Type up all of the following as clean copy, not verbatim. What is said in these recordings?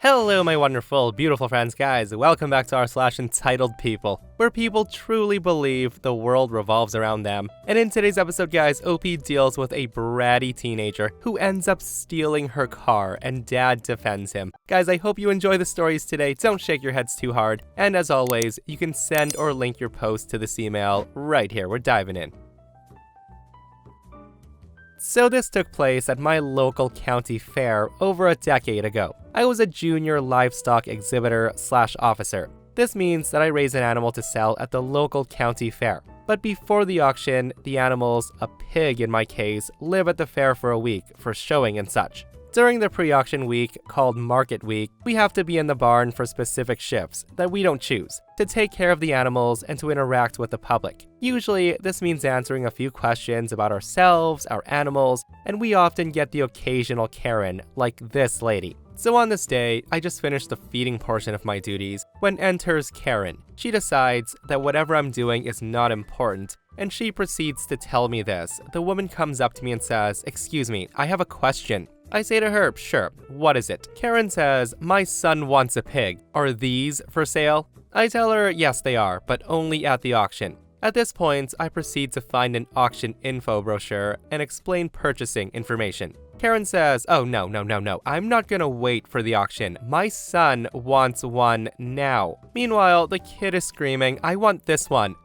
Hello my wonderful, beautiful friends, guys. Welcome back to r/EntitledPeople, where people truly believe the world revolves around them. And in today's episode, guys, OP deals with a bratty teenager who ends up stealing her car, and dad defends him. Guys, I hope you enjoy the stories today. Don't shake your heads too hard. And as always, you can send or link your post to this email right here. We're diving in. So this took place at my local county fair over a decade ago. I was a junior livestock exhibitor/officer. This means that I raise an animal to sell at the local county fair. But before the auction, the animals, a pig in my case, live at the fair for a week for showing and such. During the pre-auction week, called Market Week, we have to be in the barn for specific shifts that we don't choose, to take care of the animals and to interact with the public. Usually, this means answering a few questions about ourselves, our animals, and we often get the occasional Karen, like this lady. So on this day, I just finished the feeding portion of my duties when enters Karen. She decides that whatever I'm doing is not important, and she proceeds to tell me this. The woman comes up to me and says, "Excuse me, I have a question." I say to her, "Sure, what is it?" Karen says, "My son wants a pig. Are these for sale?" I tell her, yes they are, but only at the auction. At this point, I proceed to find an auction info brochure and explain purchasing information. Karen says, "Oh no, I'm not gonna wait for the auction. My son wants one now." Meanwhile, the kid is screaming, "I want this one,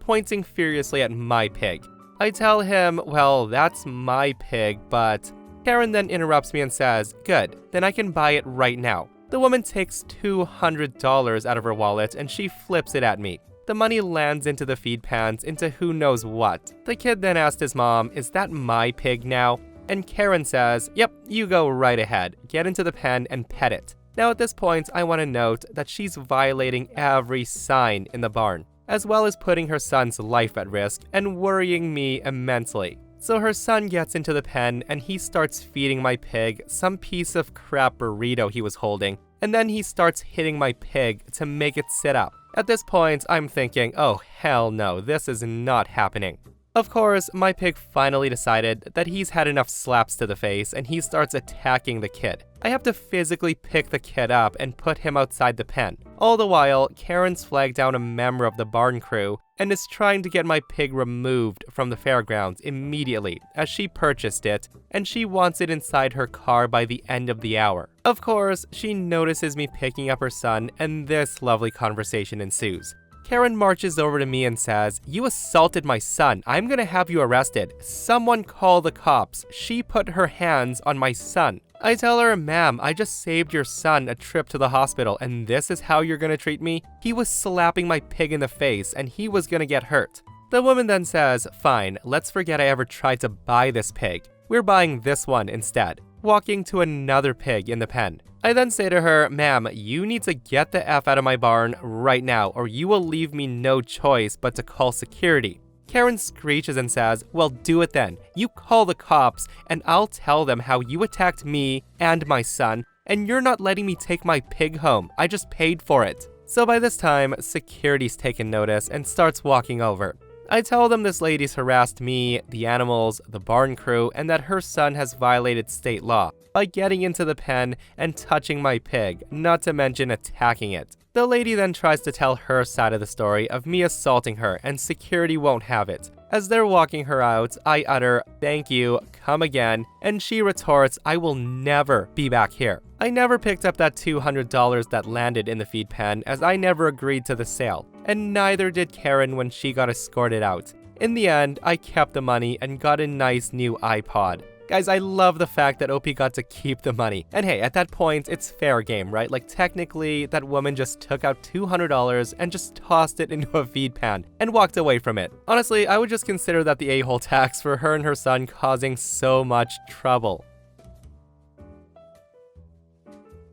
pointing furiously at my pig. I tell him, "Well, that's my pig, but..." Karen then interrupts me and says, "Good, then I can buy it right now." The woman takes $200 out of her wallet and she flips it at me. The money lands into the feed pans into who knows what. The kid then asked his mom, "Is that my pig now?" And Karen says, "Yep, you go right ahead. Get into the pen and pet it." Now at this point, I want to note that she's violating every sign in the barn, as well as putting her son's life at risk and worrying me immensely. So her son gets into the pen and he starts feeding my pig some piece of crap burrito he was holding, and then he starts hitting my pig to make it sit up. At this point, I'm thinking, oh hell no, this is not happening. Of course, my pig finally decided that he's had enough slaps to the face and he starts attacking the kid. I have to physically pick the kid up and put him outside the pen. All the while, Karen's flagged down a member of the barn crew and is trying to get my pig removed from the fairgrounds immediately, as she purchased it, and she wants it inside her car by the end of the hour. Of course, she notices me picking up her son, and this lovely conversation ensues. Karen marches over to me and says, "You assaulted my son. I'm gonna have you arrested. Someone call the cops. She put her hands on my son." I tell her, "Ma'am, I just saved your son a trip to the hospital, and this is how you're gonna treat me? He was slapping my pig in the face, and he was gonna get hurt." The woman then says, "Fine, let's forget I ever tried to buy this pig. We're buying this one instead," walking to another pig in the pen. I then say to her, "Ma'am, you need to get the F out of my barn right now, or you will leave me no choice but to call security." Karen screeches and says, "Well, do it then. You call the cops, and I'll tell them how you attacked me and my son, and you're not letting me take my pig home. I just paid for it." So by this time, security's taken notice and starts walking over. I tell them this lady's harassed me, the animals, the barn crew, and that her son has violated state law by getting into the pen and touching my pig, not to mention attacking it. The lady then tries to tell her side of the story of me assaulting her, and security won't have it. As they're walking her out, I utter, "Thank you, come again," and she retorts, "I will never be back here." I never picked up that $200 that landed in the feed pen, as I never agreed to the sale, and neither did Karen when she got escorted out. In the end, I kept the money and got a nice new iPod. Guys, I love the fact that OP got to keep the money. And hey, at that point, it's fair game, right? Like, technically, that woman just took out $200 and just tossed it into a feed pan and walked away from it. Honestly, I would just consider that the a-hole tax for her and her son causing so much trouble.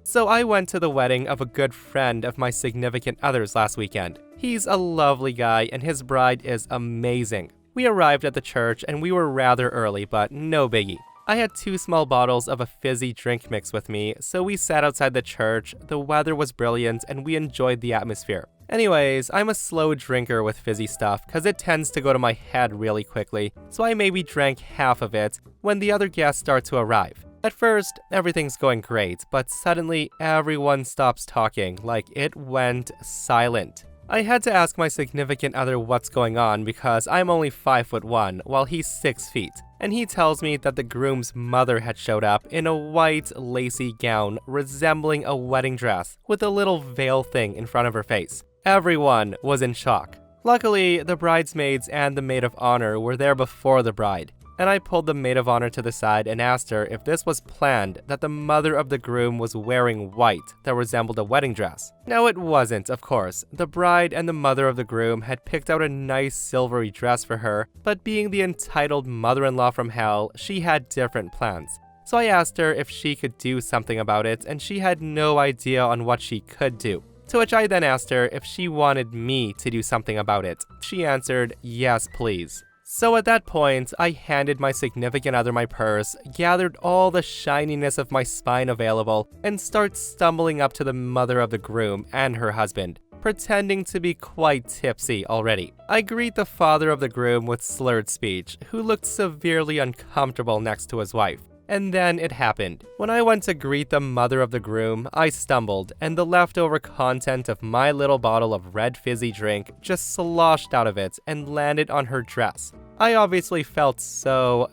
So I went to the wedding of a good friend of my significant other's last weekend. He's a lovely guy and his bride is amazing. We arrived at the church and we were rather early, but no biggie. I had 2 small bottles of a fizzy drink mix with me, so we sat outside the church, the weather was brilliant, and we enjoyed the atmosphere. Anyways, I'm a slow drinker with fizzy stuff, cause it tends to go to my head really quickly, so I maybe drank half of it when the other guests start to arrive. At first, everything's going great, but suddenly everyone stops talking, like it went silent. I had to ask my significant other what's going on because I'm only 5'1" while he's 6 feet, and he tells me that the groom's mother had showed up in a white, lacy gown resembling a wedding dress with a little veil thing in front of her face. Everyone was in shock. Luckily, the bridesmaids and the maid of honor were there before the bride, and I pulled the maid of honor to the side and asked her if this was planned that the mother of the groom was wearing white that resembled a wedding dress. Now it wasn't, of course. The bride and the mother of the groom had picked out a nice silvery dress for her, but being the entitled mother-in-law from hell, she had different plans. So I asked her if she could do something about it, and she had no idea on what she could do. To which I then asked her if she wanted me to do something about it. She answered, yes, please. So at that point, I handed my significant other my purse, gathered all the shininess of my spine available, and start stumbling up to the mother of the groom and her husband, pretending to be quite tipsy already. I greet the father of the groom with slurred speech, who looked severely uncomfortable next to his wife. And then it happened. When I went to greet the mother of the groom, I stumbled, and the leftover content of my little bottle of red fizzy drink just sloshed out of it and landed on her dress. I obviously felt so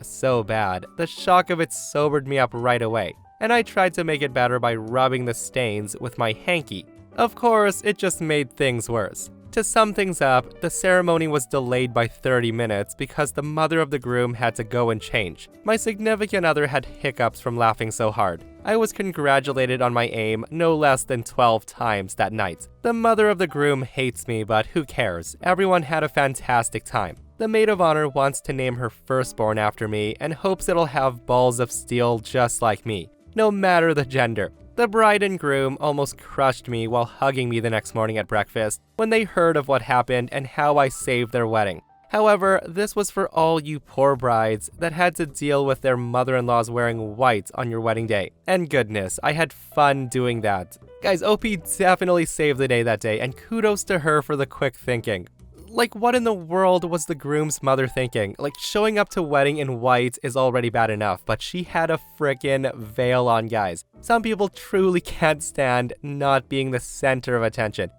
bad. The shock of it sobered me up right away, and I tried to make it better by rubbing the stains with my hanky. Of course, it just made things worse. To sum things up, the ceremony was delayed by 30 minutes because the mother of the groom had to go and change. My significant other had hiccups from laughing so hard. I was congratulated on my aim no less than 12 times that night. The mother of the groom hates me, but who cares? Everyone had a fantastic time. The maid of honor wants to name her firstborn after me and hopes it'll have balls of steel just like me, no matter the gender. The bride and groom almost crushed me while hugging me the next morning at breakfast when they heard of what happened and how I saved their wedding. However, this was for all you poor brides that had to deal with their mother-in-laws wearing white on your wedding day. And goodness, I had fun doing that. Guys, OP definitely saved the day that day, and kudos to her for the quick thinking. Like, what in the world was the groom's mother thinking? Like, showing up to wedding in white is already bad enough, but she had a frickin' veil on, guys. Some people truly can't stand not being the center of attention.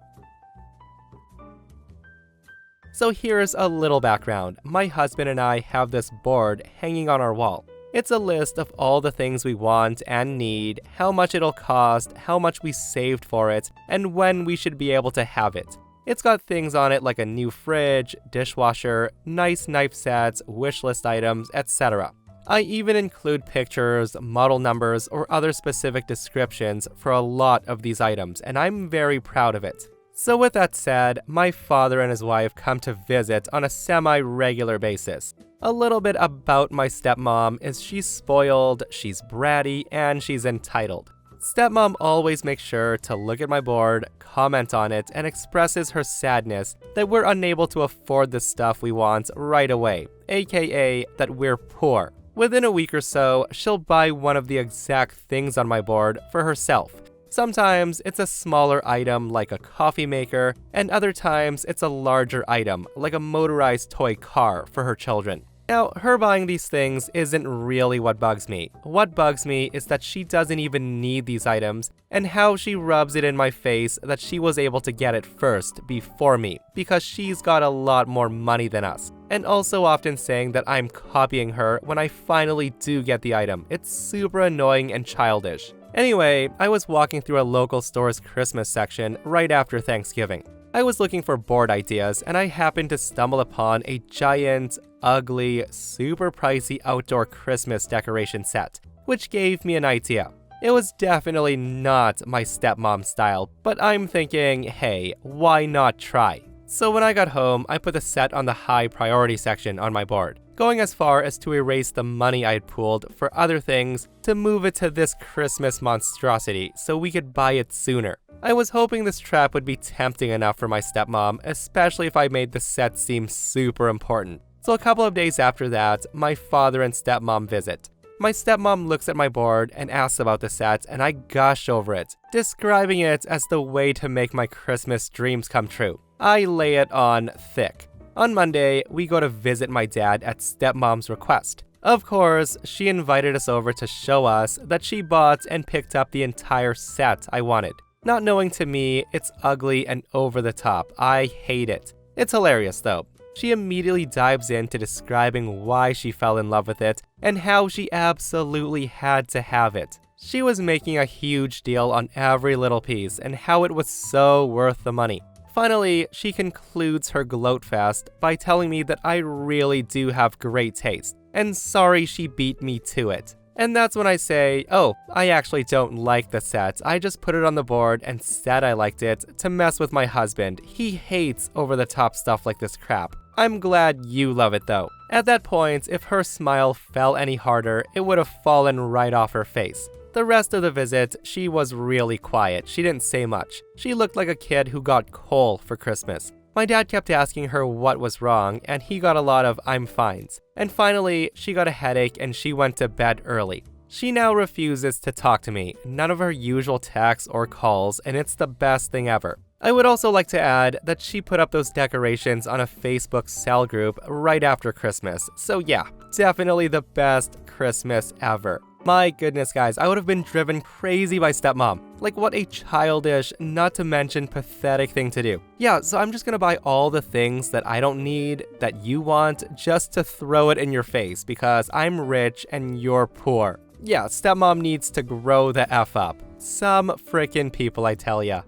So here's a little background. My husband and I have this board hanging on our wall. It's a list of all the things we want and need, how much it'll cost, how much we saved for it, and when we should be able to have it. It's got things on it like a new fridge, dishwasher, nice knife sets, wish list items, etc. I even include pictures, model numbers, or other specific descriptions for a lot of these items, and I'm very proud of it. So with that said, my father and his wife come to visit on a semi-regular basis. A little bit about my stepmom is she's spoiled, she's bratty, and she's entitled. Stepmom always makes sure to look at my board, comment on it, and expresses her sadness that we're unable to afford the stuff we want right away, aka that we're poor. Within a week or so, she'll buy one of the exact things on my board for herself. Sometimes it's a smaller item like a coffee maker, and other times it's a larger item like a motorized toy car for her children. Now, her buying these things isn't really what bugs me. What bugs me is that she doesn't even need these items, and how she rubs it in my face that she was able to get it first before me, because she's got a lot more money than us. And also often saying that I'm copying her when I finally do get the item. It's super annoying and childish. Anyway, I was walking through a local store's Christmas section right after Thanksgiving. I was looking for board ideas, and I happened to stumble upon a giant, ugly, super pricey outdoor Christmas decoration set, which gave me an idea. It was definitely not my stepmom's style, but I'm thinking, hey, why not try? So when I got home, I put the set on the high priority section on my board, going as far as to erase the money I had pooled for other things to move it to this Christmas monstrosity so we could buy it sooner. I was hoping this trap would be tempting enough for my stepmom, especially if I made the set seem super important. So a couple of days after that, my father and stepmom visit. My stepmom looks at my board and asks about the set, and I gush over it, describing it as the way to make my Christmas dreams come true. I lay it on thick. On Monday, we go to visit my dad at stepmom's request. Of course, she invited us over to show us that she bought and picked up the entire set I wanted. Not knowing, to me, it's ugly and over the top. I hate it. It's hilarious though. She immediately dives into describing why she fell in love with it and how she absolutely had to have it. She was making a huge deal on every little piece and how it was so worth the money. Finally, she concludes her gloat fest by telling me that I really do have great taste, and sorry she beat me to it. And that's when I say, oh, I actually don't like the set, I just put it on the board and said I liked it to mess with my husband. He hates over-the-top stuff like this crap. I'm glad you love it though. At that point, if her smile fell any harder, it would have fallen right off her face. The rest of the visit, she was really quiet. She didn't say much. She looked like a kid who got coal for Christmas. My dad kept asking her what was wrong, and he got a lot of "I'm fines." And finally, she got a headache and she went to bed early. She now refuses to talk to me, none of her usual texts or calls, and it's the best thing ever. I would also like to add that she put up those decorations on a Facebook cell group right after Christmas. So yeah, definitely the best Christmas ever. My goodness guys, I would have been driven crazy by stepmom. Like, what a childish, not to mention pathetic thing to do. Yeah, so I'm just gonna buy all the things that I don't need, that you want, just to throw it in your face because I'm rich and you're poor. Yeah, stepmom needs to grow the F up. Some frickin' people, I tell ya.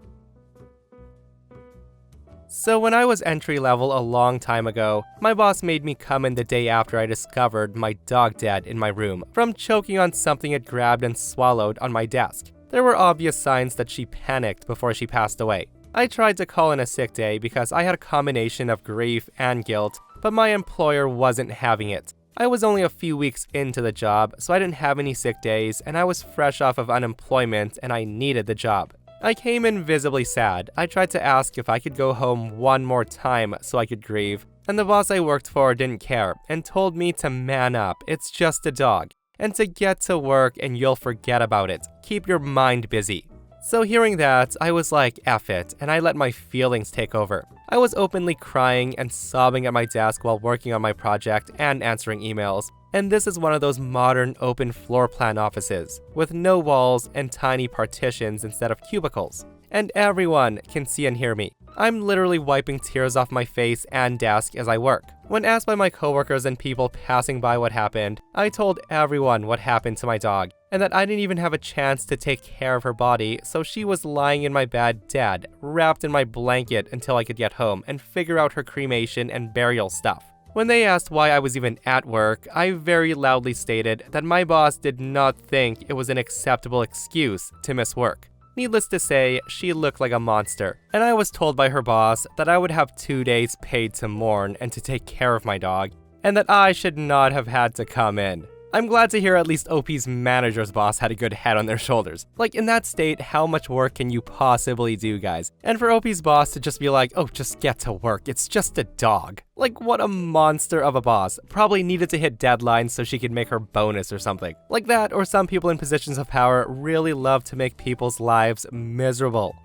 So when I was entry level a long time ago, my boss made me come in the day after I discovered my dog dead in my room from choking on something it grabbed and swallowed on my desk. There were obvious signs that she panicked before she passed away. I tried to call in a sick day because I had a combination of grief and guilt, but my employer wasn't having it. I was only a few weeks into the job, so I didn't have any sick days, and I was fresh off of unemployment and I needed the job. I came in visibly sad. I tried to ask if I could go home one more time so I could grieve, and the boss I worked for didn't care and told me to man up, it's just a dog, and to get to work and you'll forget about it. Keep your mind busy. So hearing that, I was like, F it, and I let my feelings take over. I was openly crying and sobbing at my desk while working on my project and answering emails. And this is one of those modern open floor plan offices, with no walls and tiny partitions instead of cubicles. And everyone can see and hear me. I'm literally wiping tears off my face and desk as I work. When asked by my coworkers and people passing by what happened, I told everyone what happened to my dog, and that I didn't even have a chance to take care of her body, so she was lying in my bed dead, wrapped in my blanket until I could get home and figure out her cremation and burial stuff. When they asked why I was even at work, I very loudly stated that my boss did not think it was an acceptable excuse to miss work. Needless to say, she looked like a monster, and I was told by her boss that I would have 2 days paid to mourn and to take care of my dog, and that I should not have had to come in. I'm glad to hear at least OP's manager's boss had a good head on their shoulders. Like, in that state, how much work can you possibly do, guys? And for OP's boss to just be like, oh, just get to work, it's just a dog. Like, what a monster of a boss. Probably needed to hit deadlines so she could make her bonus or something. Like that, or some people in positions of power really love to make people's lives miserable.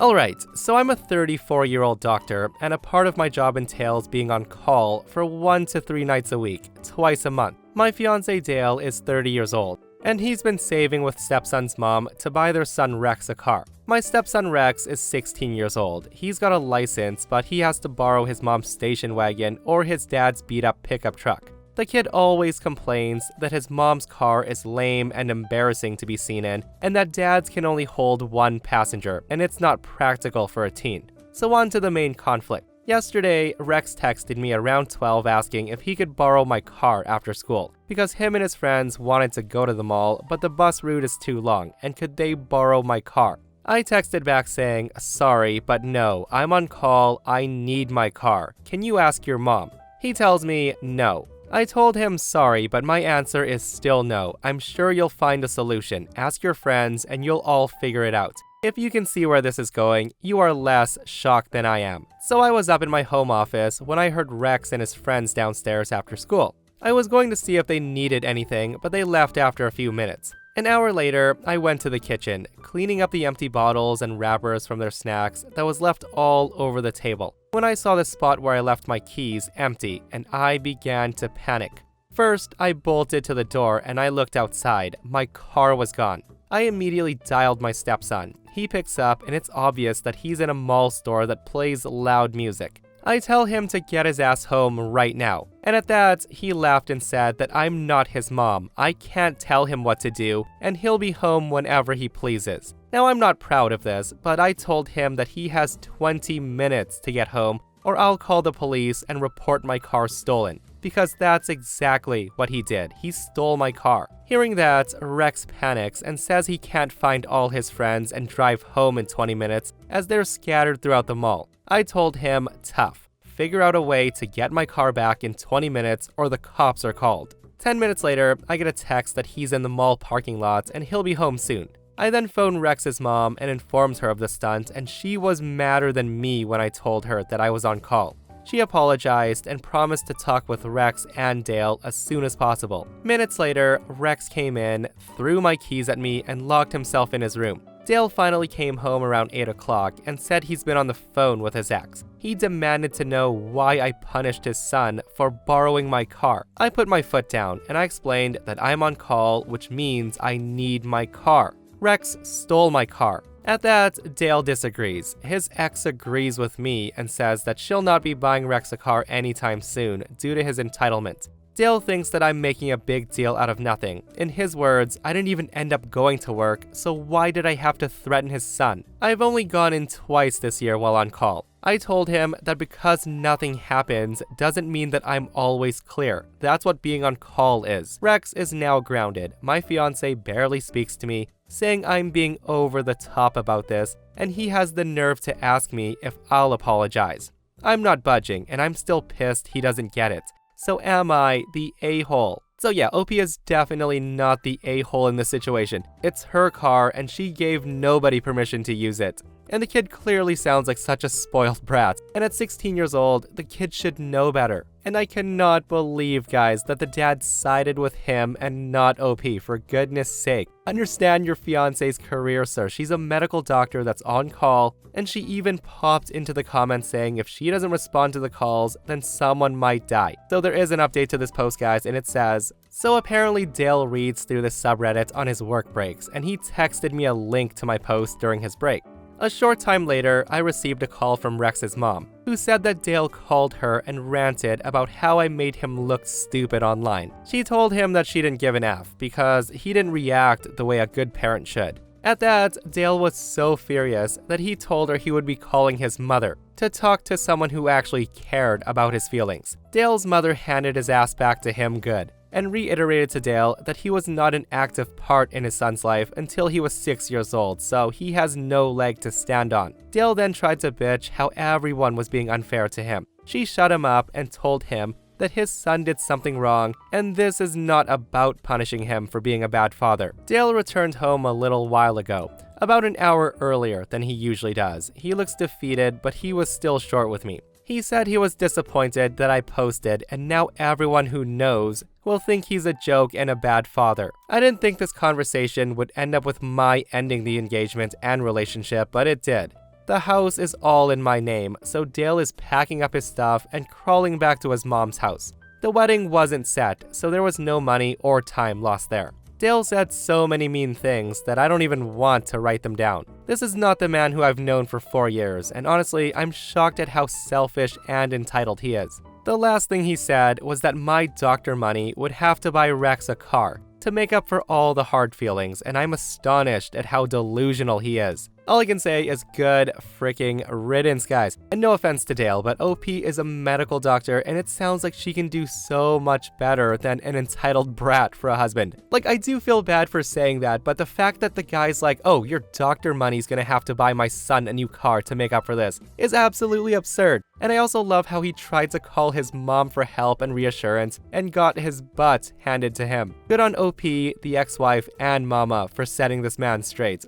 Alright, so I'm a 34-year-old doctor, and a part of my job entails being on call for 1 to 3 nights a week, twice a month. My fiancé Dale is 30 years old, and he's been saving with stepson's mom to buy their son Rex a car. My stepson Rex is 16 years old. He's got a license, but he has to borrow his mom's station wagon or his dad's beat-up pickup truck. The kid always complains that his mom's car is lame and embarrassing to be seen in, and that dad's can only hold 1 passenger, and it's not practical for a teen. So on to the main conflict. Yesterday, Rex texted me around 12 asking if he could borrow my car after school, because him and his friends wanted to go to the mall, but the bus route is too long, and could they borrow my car? I texted back saying, sorry, but no, I'm on call, I need my car. Can you ask your mom? He tells me, no. I told him sorry, but my answer is still no. I'm sure you'll find a solution. Ask your friends and you'll all figure it out. If you can see where this is going, you are less shocked than I am. So I was up in my home office when I heard Rex and his friends downstairs after school. I was going to see if they needed anything, but they left after a few minutes. An hour later, I went to the kitchen, cleaning up the empty bottles and wrappers from their snacks that was left all over the table. when I saw the spot where I left my keys empty, and I began to panic. First, I bolted to the door and I looked outside. My car was gone. I immediately dialed my stepson. He picks up and it's obvious that he's in a mall store that plays loud music. I tell him to get his ass home right now. And at that, he laughed and said that I'm not his mom. I can't tell him what to do, and he'll be home whenever he pleases. Now, I'm not proud of this, but I told him that he has 20 minutes to get home, or I'll call the police and report my car stolen. Because that's exactly what he did. He stole my car. Hearing that, Rex panics and says he can't find all his friends and drive home in 20 minutes as they're scattered throughout the mall. I told him, tough. Figure out a way to get my car back in 20 minutes or the cops are called. 10 minutes later, I get a text that he's in the mall parking lot and he'll be home soon. I then phone Rex's mom and informs her of the stunt, and she was madder than me when I told her that I was on call. She apologized and promised to talk with Rex and Dale as soon as possible. Minutes later, Rex came in, threw my keys at me, and locked himself in his room. Dale finally came home around 8 o'clock and said he's been on the phone with his ex. He demanded to know why I punished his son for borrowing my car. I put my foot down and I explained that I'm on call, which means I need my car. Rex stole my car. At that, Dale disagrees. His ex agrees with me and says that she'll not be buying Rex a car anytime soon due to his entitlement. Dale thinks that I'm making a big deal out of nothing. In his words, I didn't even end up going to work, so why did I have to threaten his son? I've only gone in twice this year while on call. I told him that because nothing happens doesn't mean that I'm always clear. That's what being on call is. Rex is now grounded. My fiance barely speaks to me, saying I'm being over the top about this, and he has the nerve to ask me if I'll apologize. I'm not budging, and I'm still pissed he doesn't get it. So am I the a-hole? So yeah, OP is definitely not the a-hole in this situation. It's her car, and she gave nobody permission to use it. And the kid clearly sounds like such a spoiled brat. And at 16 years old, the kid should know better. And I cannot believe, guys, that the dad sided with him and not OP, for goodness sake. Understand your fiance's career, sir. She's a medical doctor that's on call, and she even popped into the comments saying if she doesn't respond to the calls, then someone might die. So there is an update to this post, guys, and it says, so apparently Dale reads through the subreddit on his work breaks, and he texted me a link to my post during his break. A short time later, I received a call from Rex's mom, who said that Dale called her and ranted about how I made him look stupid online. She told him that she didn't give an F because he didn't react the way a good parent should. At that, Dale was so furious that he told her he would be calling his mother to talk to someone who actually cared about his feelings. Dale's mother handed his ass back to him good, and reiterated to Dale that he was not an active part in his son's life until he was 6 years old, so he has no leg to stand on. Dale then tried to bitch how everyone was being unfair to him. She shut him up and told him that his son did something wrong, and this is not about punishing him for being a bad father. Dale returned home a little while ago, about an hour earlier than he usually does. He looks defeated, but he was still short with me. He said he was disappointed that I posted, and now everyone who knows will think he's a joke and a bad father. I didn't think this conversation would end up with my ending the engagement and relationship, but it did. The house is all in my name, so Dale is packing up his stuff and crawling back to his mom's house. The wedding wasn't set, so there was no money or time lost there. Dale said so many mean things that I don't even want to write them down. This is not the man who I've known for 4 years, and honestly, I'm shocked at how selfish and entitled he is. The last thing he said was that my doctor money would have to buy Rex a car to make up for all the hard feelings, and I'm astonished at how delusional he is. All I can say is good freaking riddance, guys. And no offense to Dale, but OP is a medical doctor, and it sounds like she can do so much better than an entitled brat for a husband. Like, I do feel bad for saying that, but the fact that the guy's like, oh, your doctor money's gonna have to buy my son a new car to make up for this is absolutely absurd. And I also love how he tried to call his mom for help and reassurance and got his butt handed to him. Good on OP, the ex-wife, and mama for setting this man straight.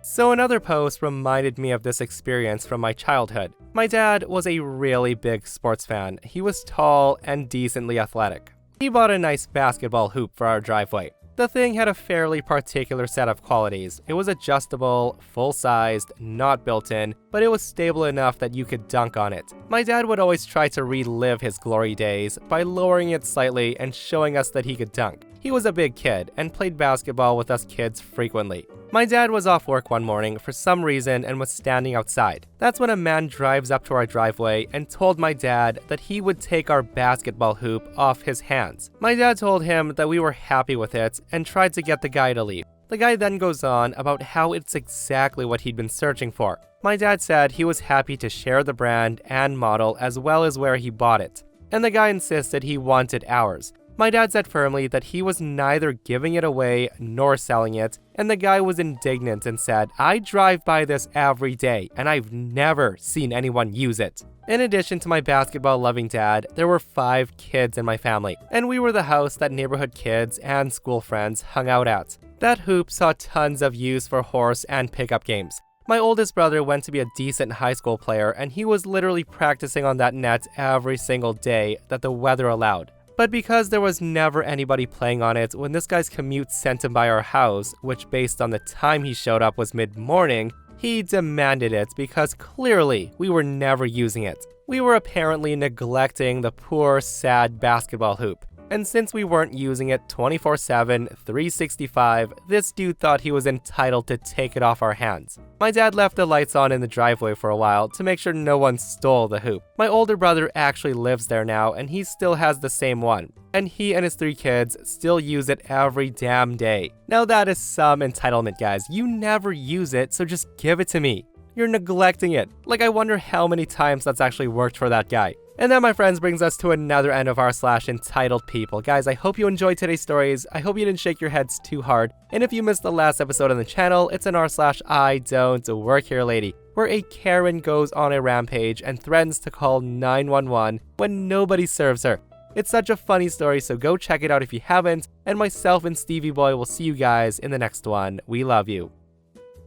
So another post reminded me of this experience from my childhood. My dad was a really big sports fan. He was tall and decently athletic. He bought a nice basketball hoop for our driveway. The thing had a fairly particular set of qualities. It was adjustable, full-sized, not built-in, but it was stable enough that you could dunk on it. My dad would always try to relive his glory days by lowering it slightly and showing us that he could dunk. He was a big kid and played basketball with us kids frequently. My dad was off work one morning for some reason and was standing outside. That's when a man drives up to our driveway and told my dad that he would take our basketball hoop off his hands. My dad told him that we were happy with it and tried to get the guy to leave. The guy then goes on about how it's exactly what he'd been searching for. My dad said he was happy to share the brand and model as well as where he bought it, and the guy insisted he wanted ours. My dad said firmly that he was neither giving it away nor selling it, and the guy was indignant and said, "I drive by this every day, and I've never seen anyone use it." In addition to my basketball-loving dad, there were 5 kids in my family, and we were the house that neighborhood kids and school friends hung out at. That hoop saw tons of use for horse and pickup games. My oldest brother went to be a decent high school player, and he was literally practicing on that net every single day that the weather allowed. But because there was never anybody playing on it when this guy's commute sent him by our house, which based on the time he showed up was mid-morning, he demanded it because clearly we were never using it. We were apparently neglecting the poor, sad basketball hoop. And since we weren't using it 24/7, 365, this dude thought he was entitled to take it off our hands. My dad left the lights on in the driveway for a while to make sure no one stole the hoop. My older brother actually lives there now, and he still has the same one. And he and his 3 kids still use it every damn day. Now that is some entitlement, guys. You never use it, so just give it to me. You're neglecting it. Like, I wonder how many times that's actually worked for that guy. And that, my friends, brings us to another end of r/entitled people. Guys, I hope you enjoyed today's stories. I hope you didn't shake your heads too hard. And if you missed the last episode on the channel, it's an r/I don't work here lady, where a Karen goes on a rampage and threatens to call 911 when nobody serves her. It's such a funny story, so go check it out if you haven't. And myself and Stevie Boy will see you guys in the next one. We love you.